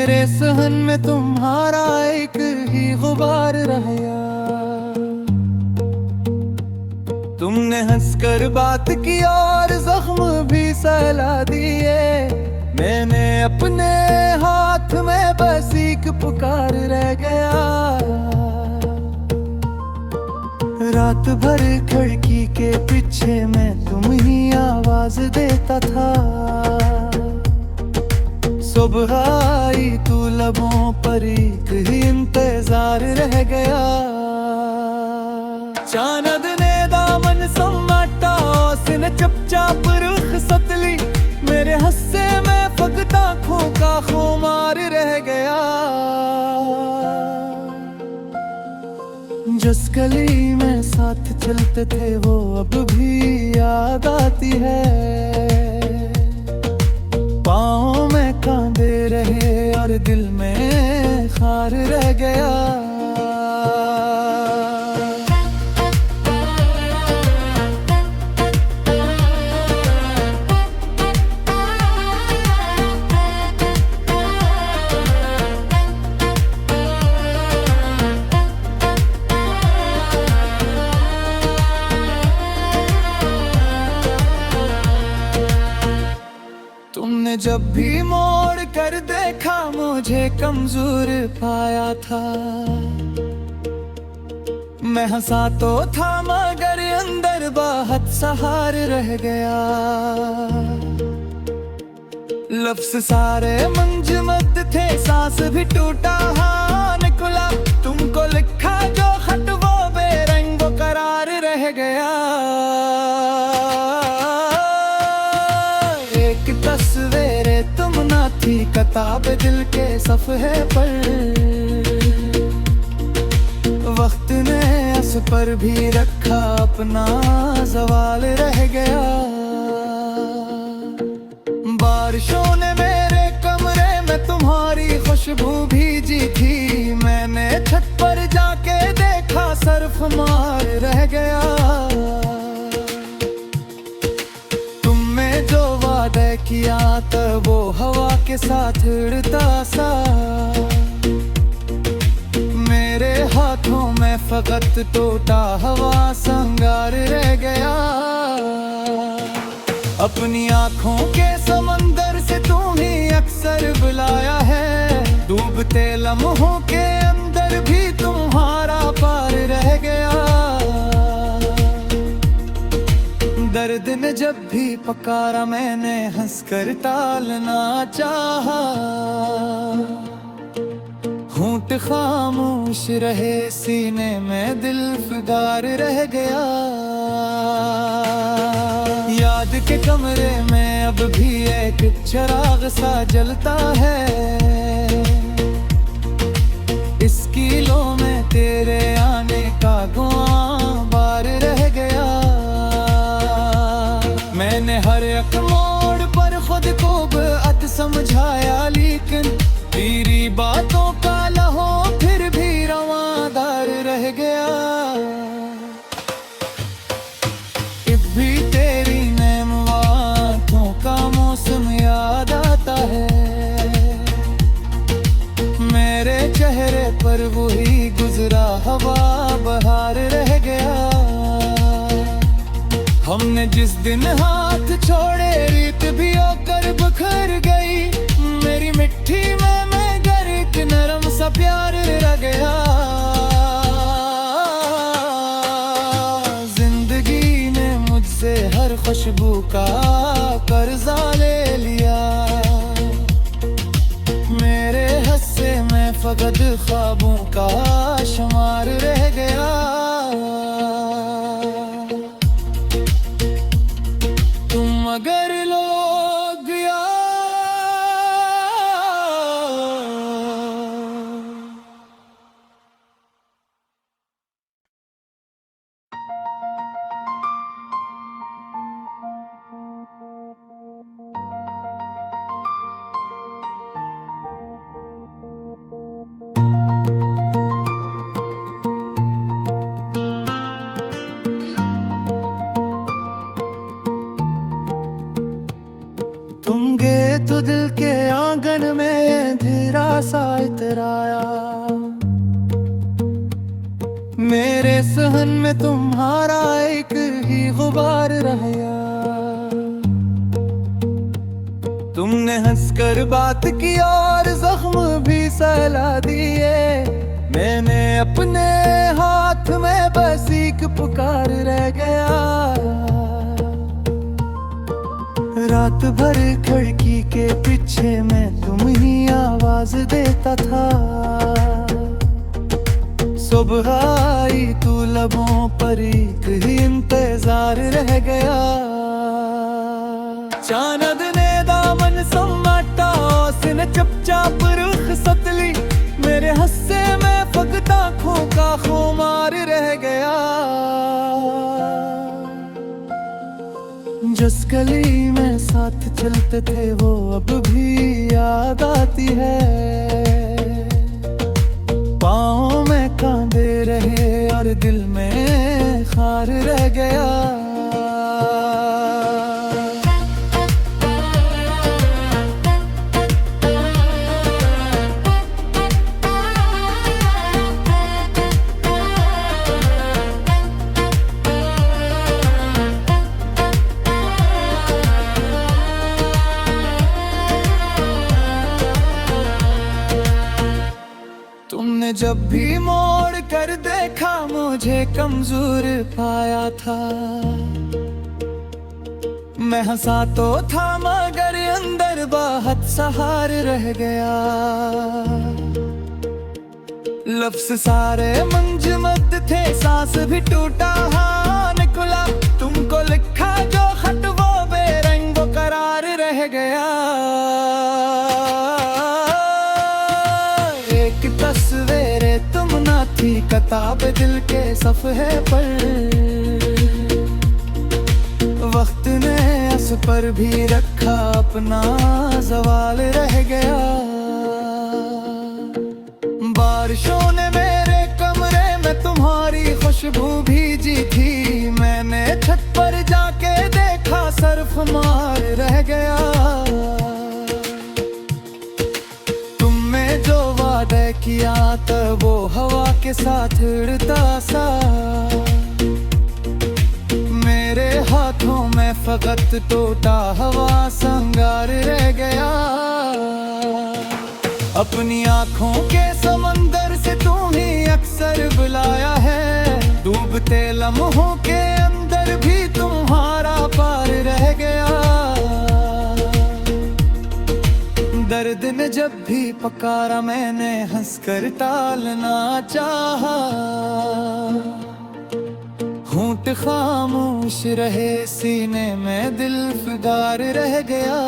मेरे सहन में तुम्हारा एक ही गुबार रह गया। तुमने हंसकर बात की और जख्म भी सहला दिए। मैंने अपने हाथ में बस एक पुकार रह गया। रात भर खिड़की के पीछे मैं तुम ही आवाज देता था। सुबह आई तू लबों पर एक ही इंतजार रह गया। चांद ने दामन समाटा, उसने चुपचाप रुख सतली। मेरे हस्से में फकत आँखों का खुमार रह गया। जिस गली में साथ चलते थे वो अब भी याद आती है। पाँव में कांधे रहे और दिल में खार रह गया। तुमने जब भी मोड़ कर देखा मुझे कमजोर पाया था। मैं हंसा तो था मगर अंदर बहुत सहार रह गया। लफ्ज सारे मंजमद थे, सांस भी टूटा हाँ निकला। तुमको लिखा जो खत वो बेरंग वो करार रह गया। तस्वीरें तुम ना थी किताब दिल के सफ़हे पर। वक्त ने उस पर भी रखा अपना सवाल रह गया। बारिशों ने मेरे कमरे में तुम्हारी खुशबू भीजी थी। मैंने छत पर जाके देखा सर्फ मार रह गया। किया तब वो हवा के साथ उड़ता सा। मेरे हाथों में फकत टूटा हवा संगार रह गया। अपनी आँखों के समंदर से तुम्हें अक्सर बुलाया है। डूबते लम्हों के अंदर भी तुम्हारा पार रह गया। दर्द ने जब भी पकारा मैंने हंसकर टालना चाहा। होंठ खामोश रहे सीने में दिल फिदार रह गया। याद के कमरे में अब भी एक चिराग सा जलता है। इस किलो में तेरे आने का गुआं बार रह गया। मैंने हर एक मोड़ पर खुद को बेअत समझाया, लेकिन तेरी बातों का लहो फिर भी रवादार रह गया। अब भी तेरी नैम बातों का मौसम याद आता है। मेरे चेहरे पर वही गुजरा हवा बहार रह गया। हमने जिस दिन हाथ छोड़े रीत भी होकर बखर गई। मेरी मिट्टी में मैं घर एक नरम सा प्यार रह गया। जिंदगी ने मुझसे हर खुशबू का कर्जा ले लिया। मेरे हस्से में फकत ख्वाबों का शुमार रह गया। मगर लोग यार सा इतराया। मेरे सहन में तुम्हारा एक ही गुबार रह गया। तुमने हंसकर बात की और जख्म भी सहला दिए। मैंने अपने हाथ में बस एक पुकार रह गया। रात भर खिड़की के पीछे मैं तुम ही आवाज देता था। सुबह आई तू लबों पर एक ही इंतजार रह गया। चांद ने दामन समाटा, उसने चुपचाप रुख सतली। मेरे हस्से में फकत आँखों का खुमार रह गया। जिस गली में साथ चलते थे वो अब भी याद आती है। पाँव में कांधे रहे और दिल में खार रह गया। तुमने जब भी मोड़ कर देखा मुझे कमजोर पाया था। मैं हंसा तो था मगर अंदर बहुत सहार रह गया। लफ्ज़ सारे मंजमद थे, सांस भी टूटा हाँ निकला। तुमको लिखा जो खत वो बेरंग वो करार रह गया। तस्वीरे तुम ना थी किताब दिल के सफ़े पर। वक्त ने उस पर भी रखा अपना सवाल रह गया। बारिशों ने मेरे कमरे में तुम्हारी खुशबू भीजी थी। मैंने छत पर जाके देखा सर्फ मार रह गया। वादा किया तब वो हवा के साथ उड़ता सा। मेरे हाथों में फकत टूटा हवा संगार रह गया। अपनी आँखों के समंदर से तुम्हें अक्सर बुलाया है। डूबते लम्हों के अंदर भी तुम्हारा पार रह गया। दर्द ने जब भी पकारा मैंने हंसकर टालना चाहा। होंठ खामोश रहे सीने में दिल फिदार रह गया।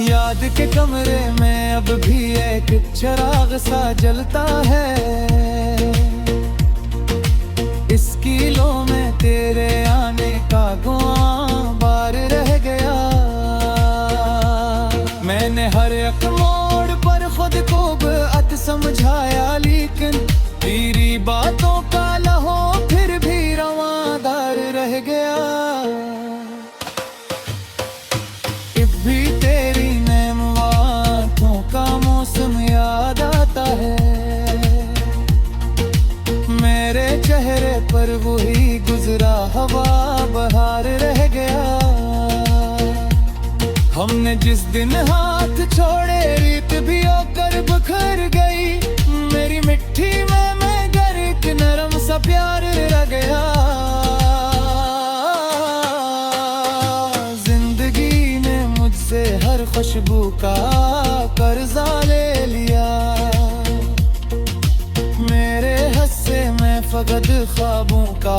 याद के कमरे में अब भी एक चिराग सा जलता है। इस किलो में तेरे आने का गुआं बार रह गया। मैंने हर एक मोड़ पर खुद को बेअत समझाया, लेकिन तेरी बातों का लहो फिर भी रवादार रह गया। अब भी तेरी नैम बातों का मौसम याद आता है। मेरे चेहरे पर वही गुजरा हवा बहार रह गया। हमने जिस दिन हाथ छोड़े रीत भी होकर बिखर गई। मेरी मिट्टी में मैं घर एक नरम सा प्यार रह गया। जिंदगी ने मुझसे हर खुशबू का कर्जा ले लिया। मेरे हस्से में फकत ख्वाबों का